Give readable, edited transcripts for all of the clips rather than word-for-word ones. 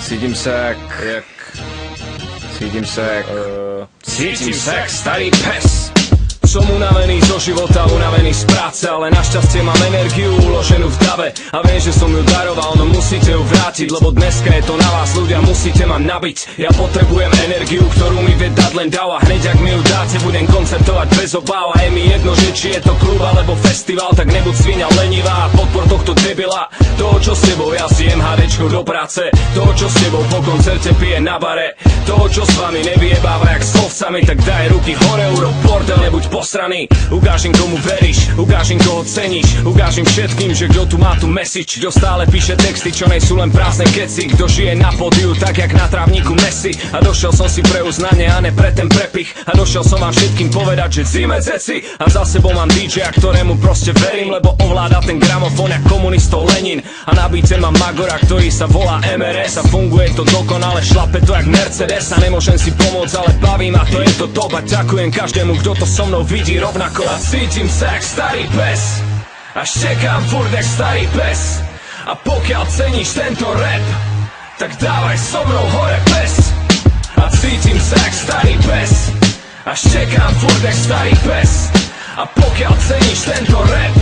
Cítim sa jak starý pes. Som unavený zo života, unavený z práce, ale našťastie mám energiu uloženú v dave a viem, že som ju daroval, no musíte ju vrátiť, lebo dneska je to na vás, ľudia, musíte ma nabiť. Ja potrebujem energiu, ktorú mi vie dať len dáv a hneď ak mi ju dáte, budem koncertovať bez obáv a je mi jedno, že či je to klub alebo festival, tak nebuď sviňa lenivá a podpor tohto debila. Toho, čo s tebou jazdí MHDčko do práce, toho, čo s tebou po koncerte pije na bare, toho, čo s vami nevyjebáva jak s ovcami, tak daj ruky hore, urob bordel, nebuď posraný. Ukáž im, komu veríš, ukáž im, koho ceníš, ukáž im všetkým, že kto tu má tu message, kto stále píše texty, čo nejsú len prázdne keci, kto žije na pódiu tak jak na trávniku Messi. A došiel som si pre uznanie a ne pre ten prepich, a došiel som vám všetkým povedať, že zime ceci. A za sebou mám DJ-a, ktorému proste verím, lebo ovláda ten gramofón jak komunistov Lenin. A na bice mám Magora, ktorý sa volá MRS a funguje to dokonale, šlape to jak Mercedes. A nemôžem si pomôcť, ale baví ma to, je to top. A ďakujem každému, kto to so mnou vidí rovnako. A cítim sa jak starý pes a štekám furt jak starý pes. A pokiaľ ceníš tento rap, tak dávaj so mnou hore pes. A cítim sa jak starý pes a štekám furt jak starý pes. A pokiaľ ceníš tento rap,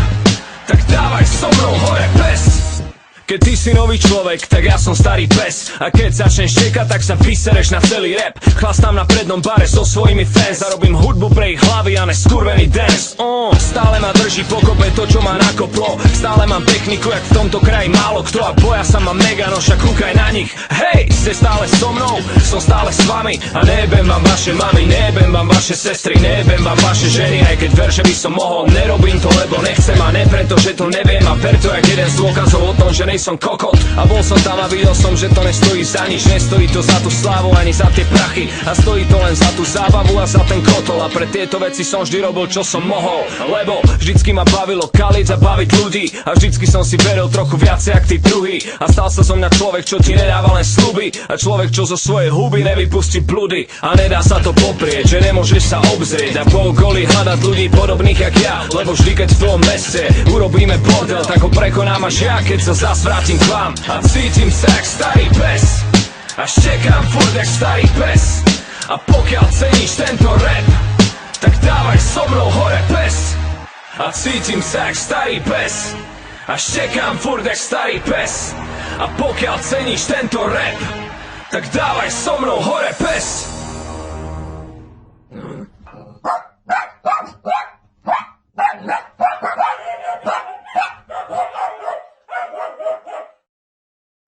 tak dávaj so mnou hore pes. Keď ty si nový človek, tak ja som starý pes. A keď začneš čekať, tak sa vysereš na celý rap. Chlastám na prednom bare so svojimi fans a robím hudbu pre ich hlavy a ne skurvený dance. Stále ma drží pokope to, čo ma nakoplo. Stále mám techniku, jak v tomto kraji málo kto. A boja sa ma mega, no však kúkaj na nich. Hej, ste stále so mnou, som stále s vami. A nejebem vám vaše mami, nejebem vám vaše sestry, nejebem vám vaše ženy. Aj keď ver, že by som mohol, nerobím to, lebo nechcem. A ne preto, že to neviem, a ver to jak jeden z dôkazov o tom, že som kokot. A bol som tam a videl som, že to nestojí za nič. Nestojí to za tú slávu ani za tie prachy, a stojí to len za tú zábavu a za ten kotol. A pre tieto veci som vždy robil, čo som mohol, lebo vždycky ma bavilo kaliť a baviť ľudí. A vždycky som si veril trochu viacej jak tí druhí. A stal sa som mňa človek, čo ti nedáva len sľuby, a človek, čo zo svojej huby nevypustí blúdy. A nedá sa to poprieť, že nemôžeš sa obzrieť a po okolí hľadať ľudí podobných jak ja, lebo vždy keď v tom meste urobíme bordel, tak ho prekonám až ja, keď sa zas vrátim k vám. A cítim sa jak starý pes a štekám furt jak starý pes. A pokiaľ ceníš tento rap, tak dávaj so mnou hore pes. A cítim sa jak starý pes a štekám furt jak starý pes. A pokiaľ ceníš tento rap, tak dávaj so mnou hore pes.